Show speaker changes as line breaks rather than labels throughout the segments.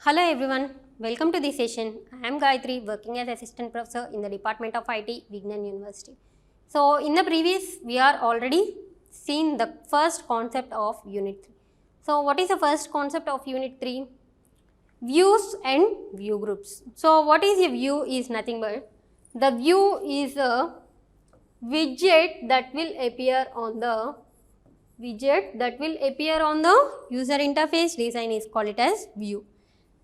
Hello everyone, welcome to this session. I am Gayatri, working as assistant professor in the Department of IT, Vignan University. So in the previous, we are already seen the first concept of Unit 3. So what is the first concept of Unit 3? Views and view groups. So what is a view is nothing but, the view is a widget that will appear on the user interface design is called it as view.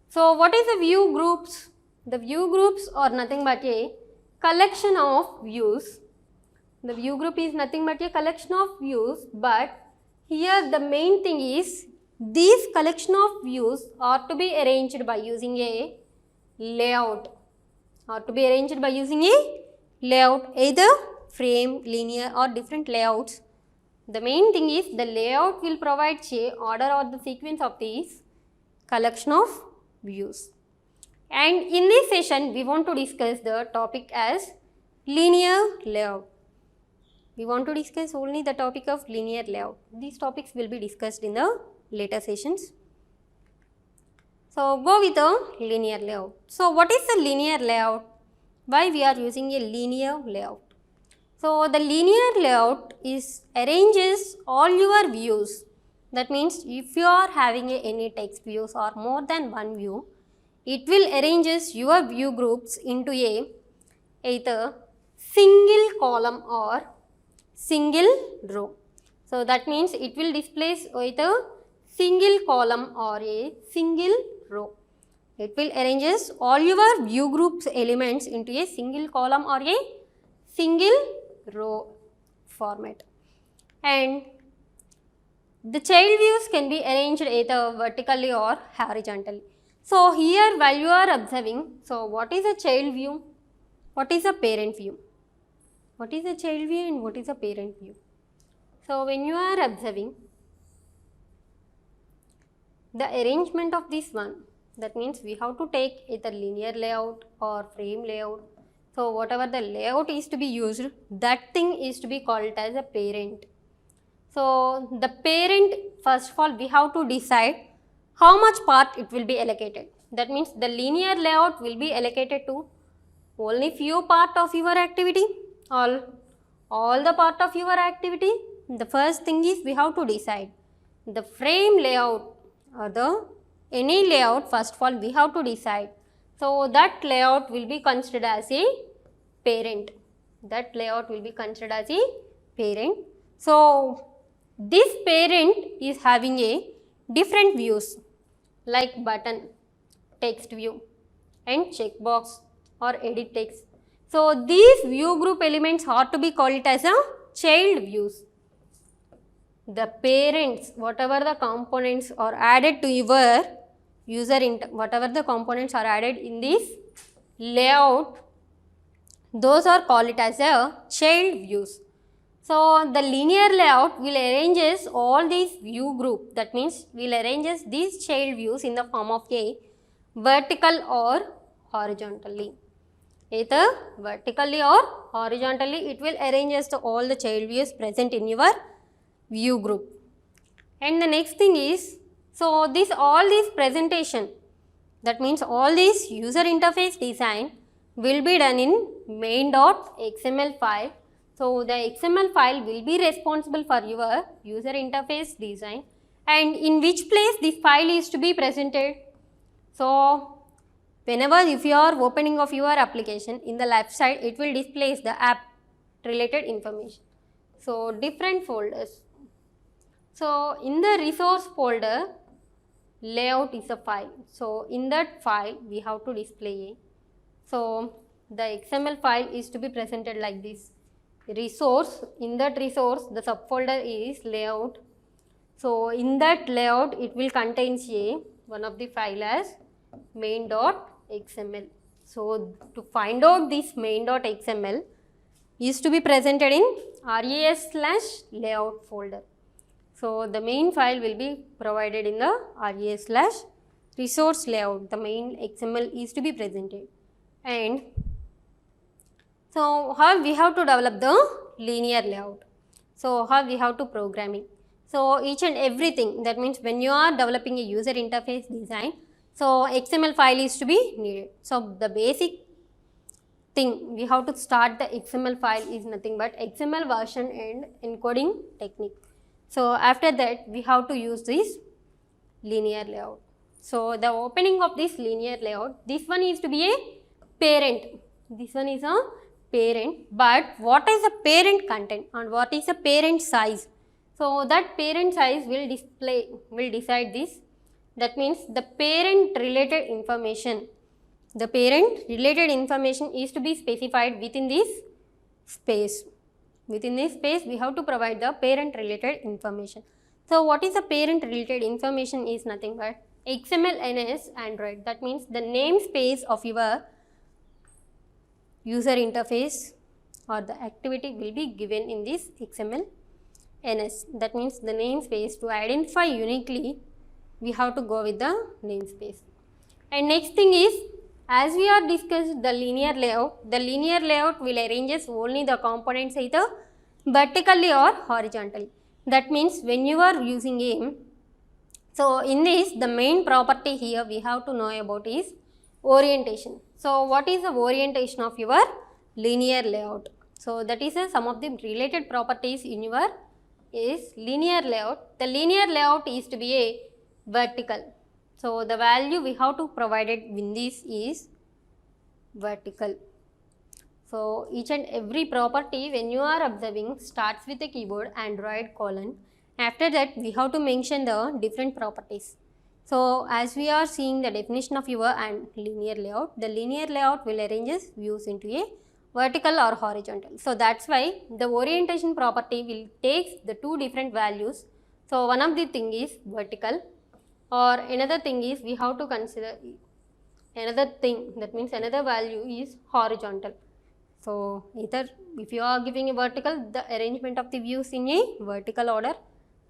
So what is the view groups? The view groups are nothing but a collection of views. The view group is nothing but a collection of views, but here the main thing is these collection of views are to be arranged by using a layout. Either frame, linear or different layouts. The main thing is the layout will provide a order or the sequence of these collection of views. And in this session, we want to discuss the topic as linear layout. We want to discuss only the topic of linear layout. These topics will be discussed in the later sessions. So go with the linear layout. So what is the linear layout? Why we are using a linear layout? So the linear layout arranges all your views. That means if you are having any text views or more than one view, it will arranges your view groups into either single column or single row. So that means it will displace either single column or a single row. It will arranges all your view groups elements into a single column or a single row format. And the child views can be arranged either vertically or horizontally. So here while you are observing, so what is a child view? What is a parent view? What is a child view and what is a parent view? So when you are observing the arrangement of this one, that means we have to take either linear layout or frame layout. So whatever the layout is to be used, that thing is to be called as a parent. So the parent, first of all, we have to decide how much part it will be allocated. That means the linear layout will be allocated to only few part of your activity, all the part of your activity. The first thing is we have to decide the frame layout or the any layout. First of all, we have to decide. So that layout will be considered as a parent. So this parent is having a different views like button, text view and checkbox or edit text. So these view group elements are to be called as a child views. The parents, whatever the components are added to your whatever the components are added in this layout, those are called as a child views. So the linear layout will arranges all these view group. That means will arranges these child views in the form of a vertical or horizontally. Either vertically or horizontally, it will arranges all the child views present in your view group. And the next thing is, so all these presentation, that means all this user interface design will be done in main.xml file. So the XML file will be responsible for your user interface design, and in which place this file is to be presented. So whenever if you are opening of your application, in the left side it will display the app related information. So different folders. So in the resource folder, layout is a file. So in that file we have to display. So the XML file is to be presented like this. Resource, in that resource the subfolder is layout. So in that layout it will contain one of the file as main.xml. So to find out this main.xml is to be presented in res/layout folder. So the main file will be provided in the res/resource layout. The main XML is to be presented. And so how we have to develop the linear layout. So how we have to programming. So each and everything, that means when you are developing a user interface design, So XML file is to be needed. So the basic thing we have to start the XML file is nothing but XML version and encoding technique. So after that we have to use this linear layout. So the opening of this linear layout, this one is to be a parent. This one is a parent, but what is the parent content and what is the parent size? So that parent size will decide this. That means the parent related information. The parent related information is to be specified within this space. Within this space, we have to provide the parent related information. So what is the parent related information is nothing but XML NS Android. That means the namespace of your user interface or the activity will be given in this XML NS. That means the namespace, to identify uniquely, we have to go with the namespace. And next thing is, as we are discussed the linear layout will arranges only the components either vertically or horizontally. That means when you are using a, so in this the main property here we have to know about is orientation. So what is the orientation of your linear layout? So that is some of the related properties in your is linear layout. The linear layout is to be a vertical. So the value we have to provide it in this is vertical. So each and every property when you are observing starts with a keyboard Android : after that we have to mention the different properties. So as we are seeing the definition of your and linear layout, the linear layout will arranges views into a vertical or horizontal. So that's why the orientation property will take the two different values. So one of the thing is vertical, or another thing is we have to consider another thing, that means another value is horizontal. So either if you are giving a vertical, the arrangement of the views in a vertical order.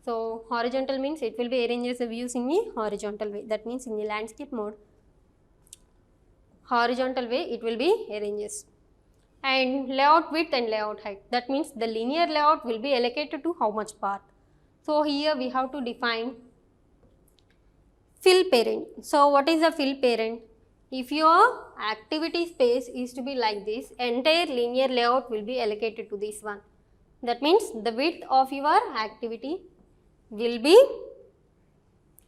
So horizontal means it will be arranged the views in a horizontal way. That means in a landscape mode, horizontal way it will be arranged. And layout width and layout height, that means the linear layout will be allocated to how much part. So here we have to define fill parent. So what is the fill parent? If your activity space is to be like this, entire linear layout will be allocated to this one. That means the width of your activity will be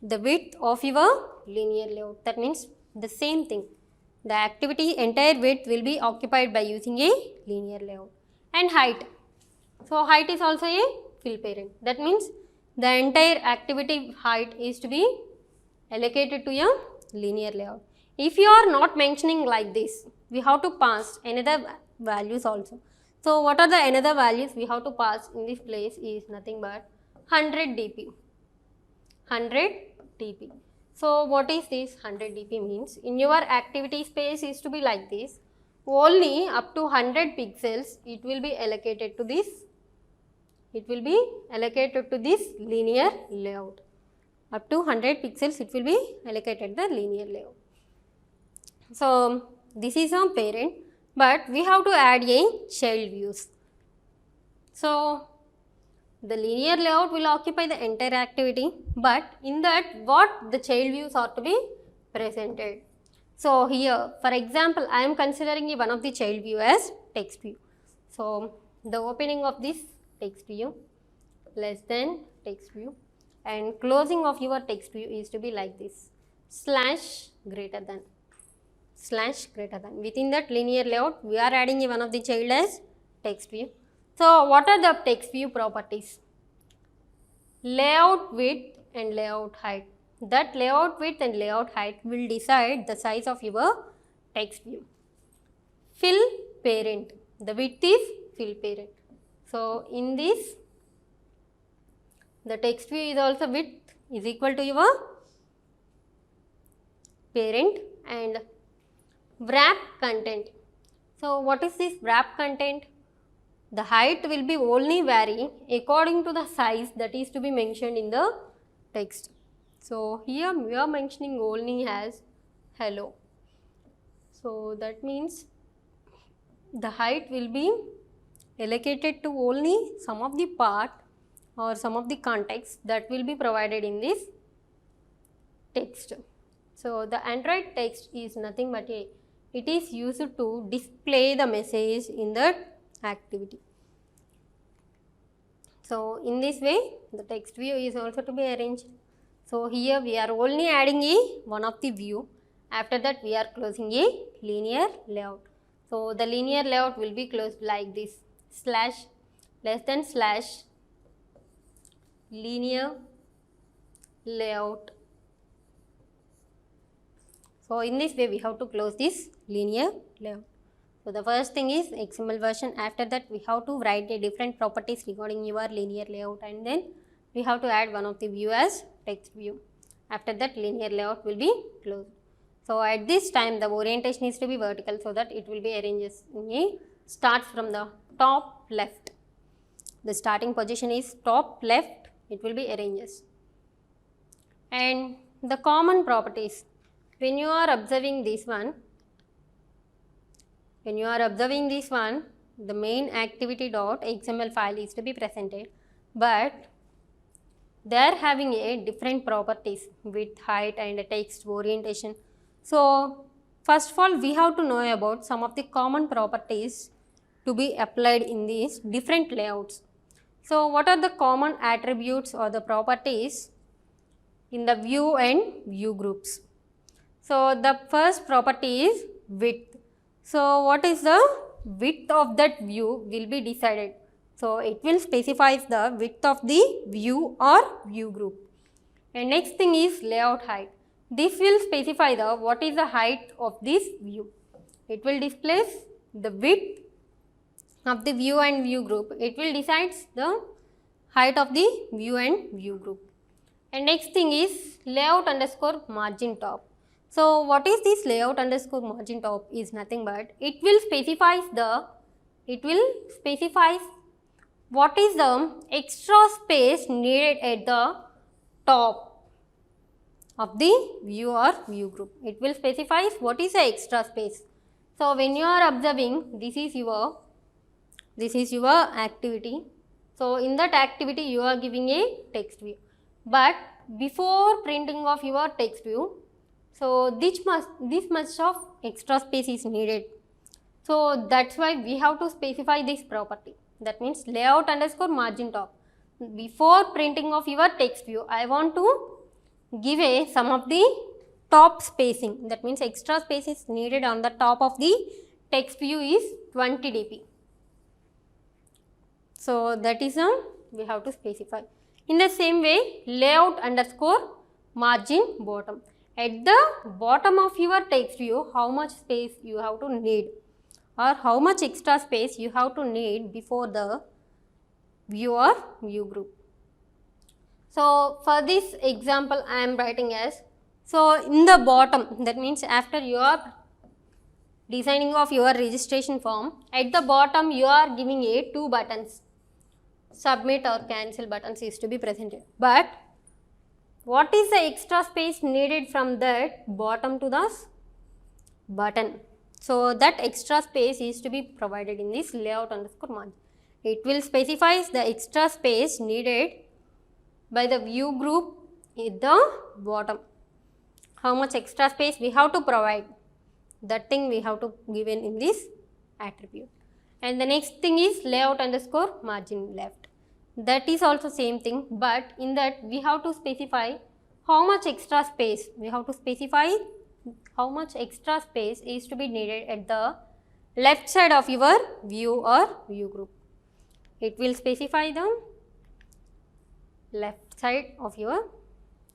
the width of your linear layout. That means the same thing. The activity entire width will be occupied by using a linear layout. And height. So height is also a fill parent. That means the entire activity height is to be allocated to a linear layout. If you are not mentioning like this, we have to pass another values also. So what are the another values we have to pass in this place is nothing but 100 dp. 100 dp. So what is this 100 dp means? In your activity space is to be like this, only up to 100 pixels it will be allocated to this, linear layout. Up to 100 pixels it will be allocated the linear layout. So this is a parent, but we have to add a child views. So the linear layout will occupy the entire activity, but in that what the child views are to be presented. So here for example I am considering one of the child view as text view. So the opening of this text view less than text view and closing of your text view is to be like this, slash greater than. Within that linear layout we are adding one of the child as text view. So what are the text view properties? Layout width and layout height. That layout width and layout height will decide the size of your text view. Fill parent. The width is fill parent. So in this the text view is also width is equal to your parent. And wrap content. So what is this wrap content? The height will be only vary according to the size that is to be mentioned in the text. So here we are mentioning only as hello. So that means the height will be allocated to only some of the part or some of the context that will be provided in this text. So the Android text is nothing but it is used to display the message in that activity. So in this way the text view is also to be arranged. So here we are only adding one of the view. After that we are closing a linear layout. So the linear layout will be closed like this, slash less than slash linear layout. So in this way we have to close this linear layout. So the first thing is XML version. After that we have to write a different properties regarding your linear layout, and then we have to add one of the view as text view. After that linear layout will be closed. So at this time the orientation needs to be vertical, so that it will be arranged in a starts from the top left. The starting position is top left, it will be arranged. And the common properties, when you are observing this one, the main activity.xml file is to be presented, but they are having a different properties, width, height and text, orientation. So first of all we have to know about some of the common properties to be applied in these different layouts. So what are the common attributes or the properties in the view and view groups? So the first property is width. So what is the width of that view will be decided. So it will specify the width of the view or view group. And next thing is layout height. This will specify the what is the height of this view. It will displace the width of the view and view group. It will decide the height of the view and view group. And next thing is layout underscore margin top. So what is this layout underscore margin top is nothing but it will specify what is the extra space needed at the top of the view or view group. It will specify what is the extra space. So when you are observing, this is your activity. So in that activity you are giving a text view, but before printing of your text view, so this much of extra space is needed. So that's why we have to specify this property. That means layout underscore margin top. Before printing of your text view, I want to give a some of the top spacing. That means extra space is needed on the top of the text view is 20 dp. So that is we have to specify. In the same way, layout underscore margin bottom. At the bottom of your text view, how much space you have to need or how much extra space you have to need before the view or view group. So for this example I am writing as, so in the bottom, that means after you are designing of your registration form, at the bottom you are giving a two buttons, submit or cancel buttons is to be presented. But what is the extra space needed from that bottom to the button? So that extra space is to be provided in this layout underscore margin. It will specify the extra space needed by the view group at the bottom. How much extra space we have to provide, that thing we have to given in this attribute. And the next thing is layout underscore margin left. That is also same thing, but in that we have to specify how much extra space, we have to specify how much extra space is to be needed at the left side of your view or view group. It will specify the left side of your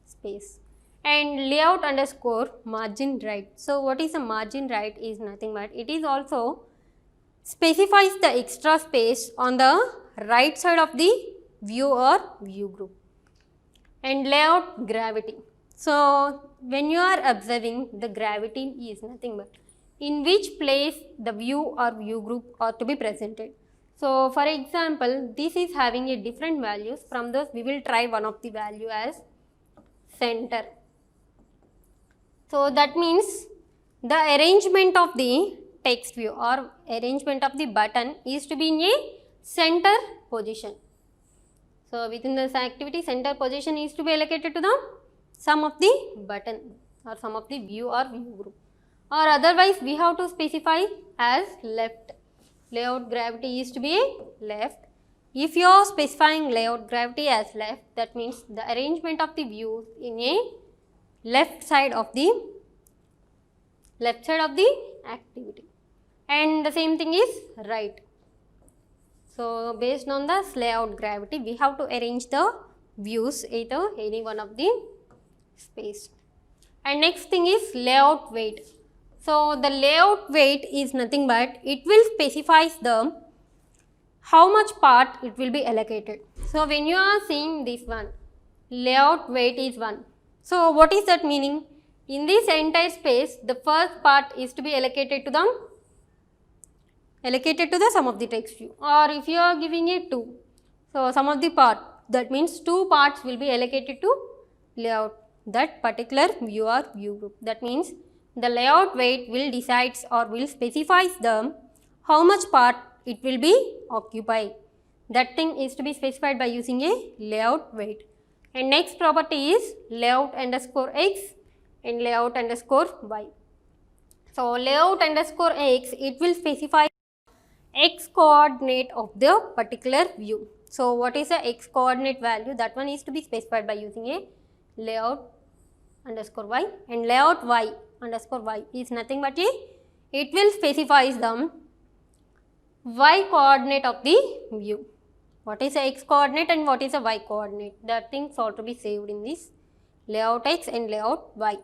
space. And layout underscore margin right. So what is the margin right is nothing but it is also specifies the extra space on the right side of the view or view group. And layout gravity. So when you are observing, the gravity is nothing but in which place the view or view group are to be presented. So for example, this is having a different values. From those we will try one of the value as center. So that means the arrangement of the text view or arrangement of the button is to be in a center position. So within this activity, center position is to be allocated to the some of the button. or some of the view or view group, or otherwise we have to specify as left. Layout gravity is to be left. If you are specifying layout gravity as left, that means the arrangement of the views in a left side of the activity, and the same thing is right. So based on the layout gravity, we have to arrange the views either any one of the space. And next thing is layout weight. So the layout weight is nothing but it will specify the how much part it will be allocated. So when you are seeing this one, layout weight is 1. So what is that meaning? In this entire space, the first part is to be allocated to the sum of the text view, or if you are giving it 2, so sum of the part, that means 2 parts will be allocated to layout that particular view or view group. That means the layout weight will decides or will specifies the how much part it will be occupy. That thing is to be specified by using a layout weight. And next property is layout underscore x and layout underscore y. So layout underscore x, it will specify x coordinate of the particular view. So what is the x coordinate value? That one is to be specified by using a layout underscore y, and layout y underscore y is nothing but it will specify the y coordinate of the view. What is the x coordinate and what is the y coordinate? That things ought to be saved in this layout x and layout y.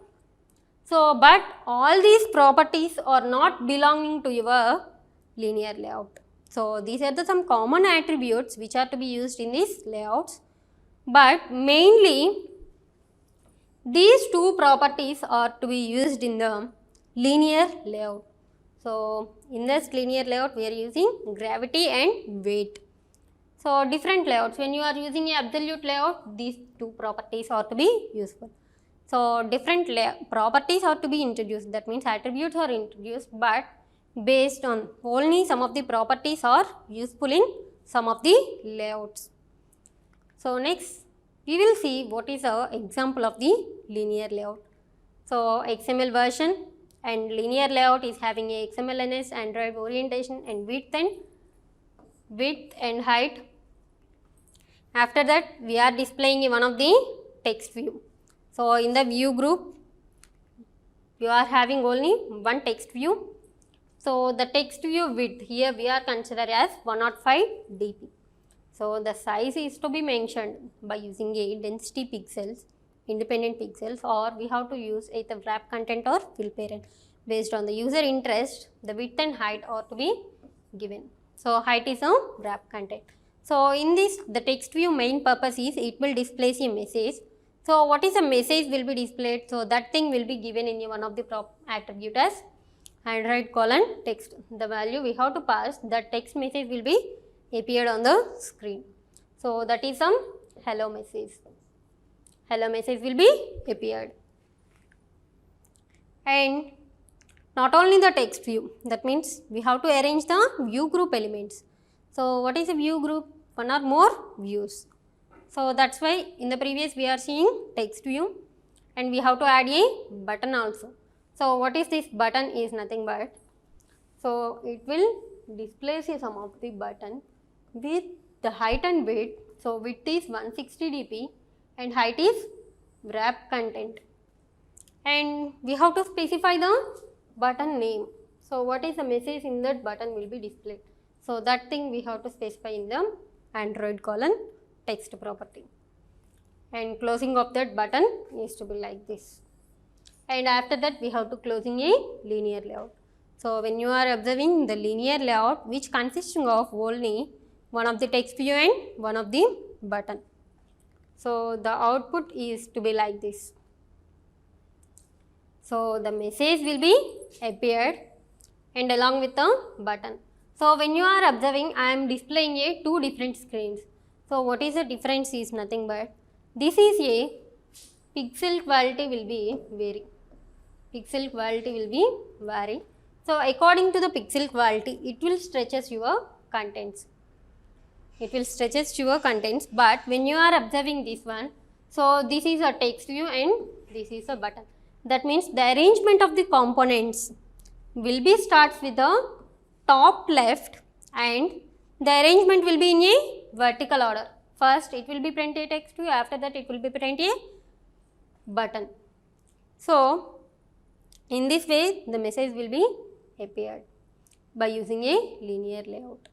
So but all these properties are not belonging to your linear layout. So these are the some common attributes which are to be used in these layouts, but mainly these two properties are to be used in the linear layout. So in this linear layout we are using gravity and weight. So different layouts, when you are using a absolute layout, these two properties are to be useful. So different properties are to be introduced, that means attributes are introduced, but based on only some of the properties are useful in some of the layouts. So next we will see what is our example of the linear layout. So XML version and linear layout is having a XMLNS, Android orientation and width and height. After that we are displaying one of the text view. So in the view group you are having only one text view. So the text view width here we are consider as 105 dp. So the size is to be mentioned by using a density pixels, independent pixels, or we have to use either wrap content or fill parent. Based on the user interest, the width and height are to be given. So height is a wrap content. So in this, the text view main purpose is it will display a message. So what is a message will be displayed? So that thing will be given in one of the attribute as Android text. The value we have to pass, that text message will be appeared on the screen. So that is some hello message. Hello message will be appeared. And not only the text view, that means we have to arrange the view group elements. So what is a view group? One or more views. So that's why in the previous we are seeing text view, and we have to add a button also. So what is this button is nothing but, so it will display some of the button with the height and width. So width is 160 dp and height is wrap content, and we have to specify the button name. So what is the message in that button will be displayed. So that thing we have to specify in the Android text property, and closing of that button needs to be like this. And after that we have to closing a linear layout. So when you are observing the linear layout, which consisting of only one of the text view and one of the button. So the output is to be like this. So the message will be appeared and along with the button. So when you are observing, I am displaying a two different screens. So what is the difference is nothing but, this is a pixel quality will be vary. Pixel quality will be vary. So according to the pixel quality, it will stretches your contents. It will stretches your contents, but when you are observing this one, so this is a text view and this is a button. That means the arrangement of the components will be starts with the top left and the arrangement will be in a vertical order. First it will be print a text view, after that it will be print a button. So in this way the message will be appeared by using a linear layout.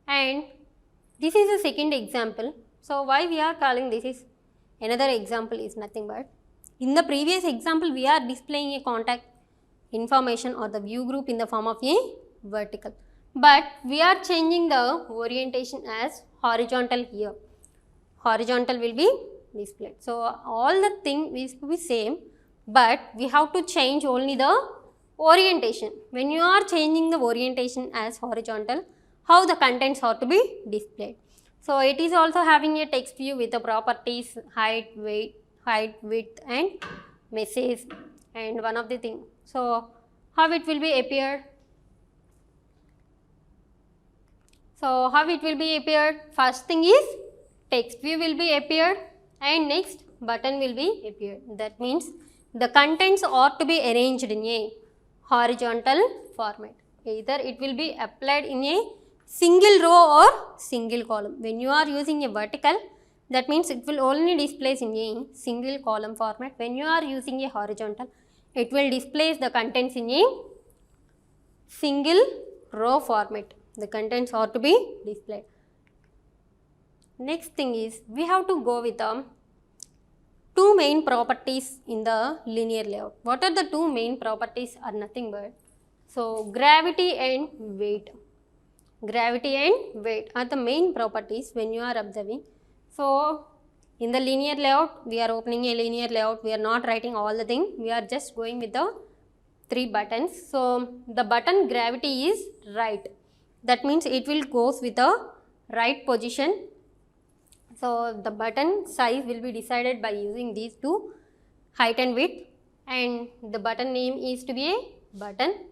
And this is the second example. So why we are calling this is another example is nothing but in the previous example we are displaying a contact information or the view group in the form of a vertical, but we are changing the orientation as horizontal here. Horizontal will be displayed. So all the thing is to be same, but we have to change only the orientation. When you are changing the orientation as horizontal, how the contents are to be displayed. So it is also having a text view with the properties height, width and message and one of the thing. So how it will be appeared? So how it will be appeared? First thing is text view will be appeared and next button will be appeared. That means the contents ought to be arranged in a horizontal format. Either it will be applied in a single row or single column. When you are using a vertical, that means it will only display in a single column format. When you are using a horizontal, it will display the contents in a single row format. The contents are to be displayed. Next thing is we have to go with the two main properties in the linear layout. What are the two main properties? Are nothing but so gravity and weight. Gravity and weight are the main properties when you are observing. So in the linear layout, we are opening a linear layout, we are not writing all the thing, we are just going with the three buttons. So the button gravity is right, that means it will goes with the right position. So the button size will be decided by using these two, height and width, and the button name is to be a button.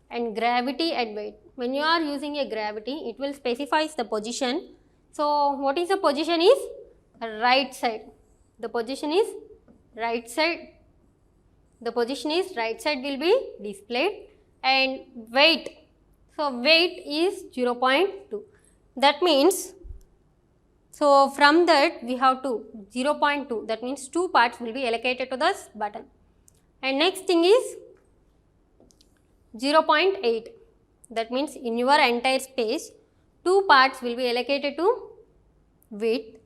And gravity and weight, when you are using a gravity, it will specify the position. So what is the position is right side, the position is right side, the position is right side will be displayed. And weight, so weight is 0.2, that means so from that we have to 0.2, that means 2 parts will be allocated to this button. And next thing is 0.8, that means in your entire space 2 parts will be allocated to width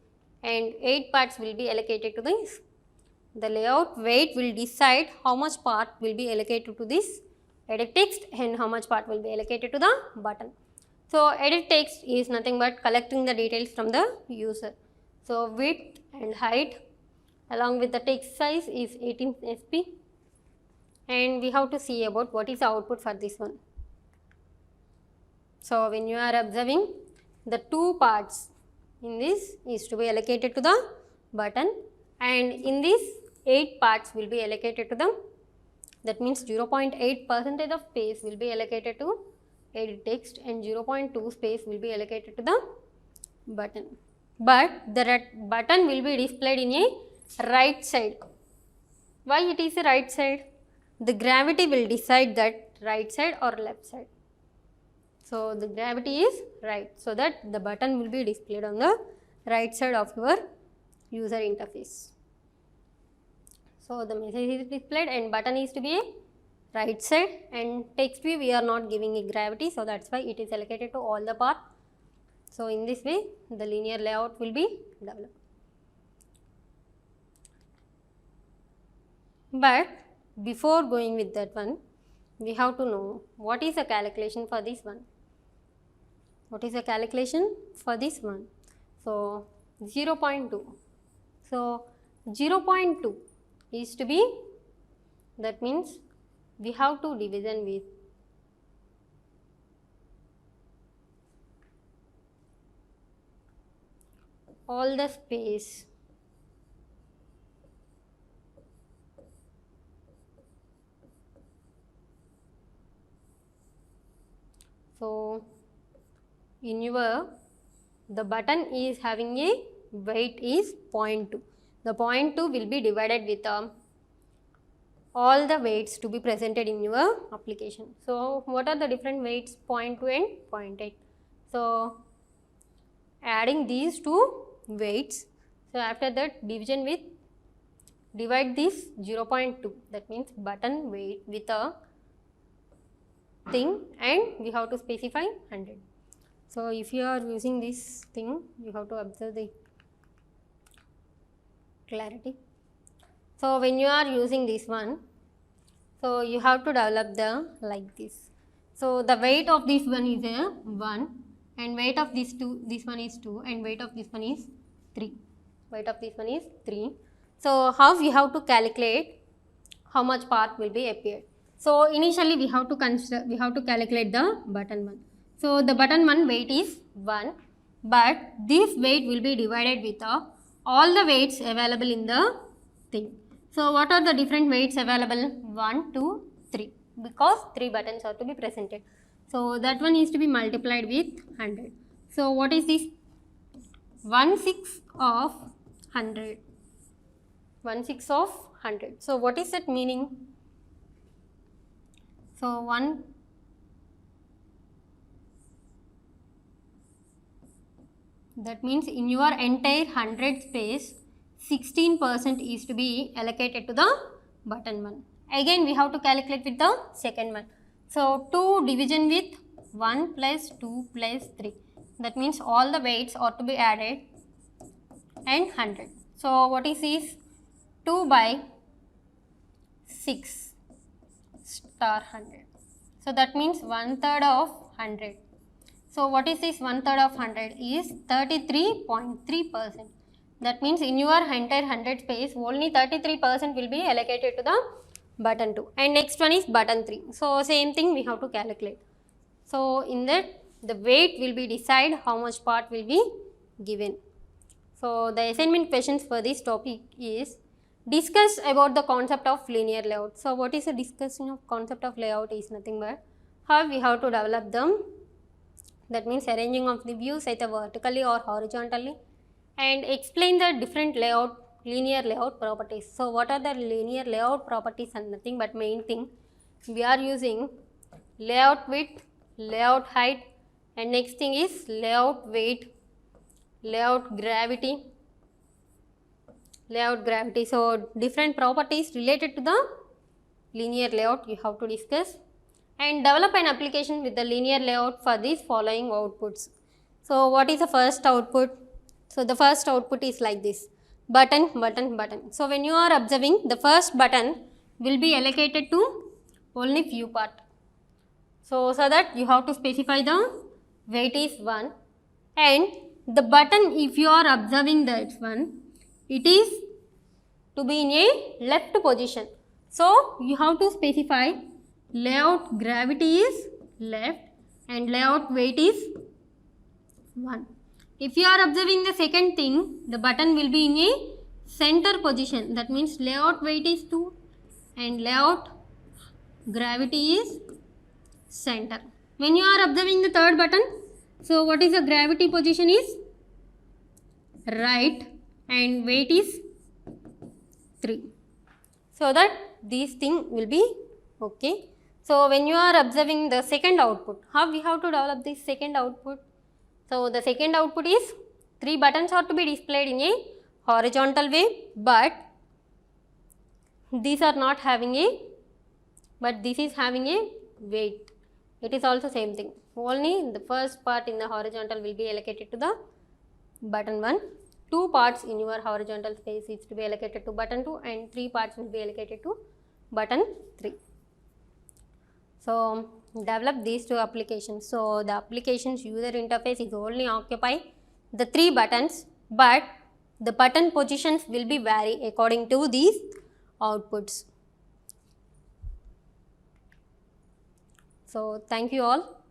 and 8 parts will be allocated to this. The layout weight will decide how much part will be allocated to this edit text and how much part will be allocated to the button. So edit text is nothing but collecting the details from the user. So width and height along with the text size is 18 sp, and we have to see about what is the output for this one. So when you are observing, the 2 parts in this is to be allocated to the button, and in this 8 parts will be allocated to them. That means 0.8% of space will be allocated to edit text and 0.2 space will be allocated to the button. But the button will be displayed in a right side. Why it is a right side? The gravity will decide that right side or left side. So the gravity is right, so that the button will be displayed on the right side of your user interface. So the message is displayed and button is to be a right side, and text view we are not giving a gravity, so that's why it is allocated to all the part. So in this way the linear layout will be developed. But before going with that one, we have to know what is the calculation for this one. What is the calculation for this one? So 0.2. So 0.2 is to be, that means we have to division with all the space. So in your, the button is having a weight is 0.2. The 0.2 will be divided with all the weights to be presented in your application. So, what are the different weights? 0.2 and 0.8. So, adding these two weights. So, after that division with divide this 0.2, that means button weight with a thing, and we have to specify 100. So, if you are using this thing, you have to observe the clarity. So, when you are using this one, so you have to develop the like this. So, the weight of this one is a 1 and weight of this one is 2 and weight of this one is 3. Weight of this one is 3. So, how we have to calculate how much part will be appeared. So, initially we have to calculate the button 1. So, the button 1 weight is 1, but this weight will be divided with all the weights available in the thing. So, what are the different weights available? 1, 2, 3, because 3 buttons are to be presented. So, that one is to be multiplied with 100. So, what is this? 1/6 of 100. 1/6 of 100. So, what is that meaning? So, that means in your entire 100 space, 16% is to be allocated to the button 1. Again, we have to calculate with the second one. So, 2 division with 1 plus 2 plus 3. That means all the weights are to be added and 100. So, what is this? 2 by 6 star 100. So, that means 1/3 of 100. So, what is this 1/3 of 100 is 33.3%. That means in your entire 100 space, only 33% will be allocated to the button 2, and next one is button 3. So, same thing we have to calculate. So, in that the weight will be decide how much part will be given. So, the assignment questions for this topic is discuss about the concept of linear layout. So, what is the discussion of concept of layout is nothing but how we have to develop them. That means arranging of the views either vertically or horizontally, and explain the different linear layout properties. So, what are the linear layout properties? And nothing but main thing we are using layout width, layout height, and next thing is layout weight, layout gravity. So, different properties related to the linear layout you have to discuss, and develop an application with the linear layout for these following outputs. So, what is the first output? So, the first output is like this: button, button, button. So, when you are observing, the first button will be allocated to only few part. So that you have to specify the weight is 1, and the button, if you are observing that one, it is to be in a left position. So, you have to specify layout gravity is left and layout weight is 1. If you are observing the second thing, the button will be in a center position. That means layout weight is 2 and layout gravity is center. When you are observing the third button, so what is the gravity position is right and weight is 3. So that these thing will be okay. So when you are observing the second output, how we have to develop this second output? So the second output is 3 buttons are to be displayed in a horizontal way, but these are not having a, but this is having a weight. It is also same thing. Only the first part in the horizontal will be allocated to the button 1. 2 parts in your horizontal space is to be allocated to button 2, and 3 parts will be allocated to button 3. So develop these 2 applications. So the application's user interface is only occupy the 3 buttons, but the button positions will be vary according to these outputs. So thank you all.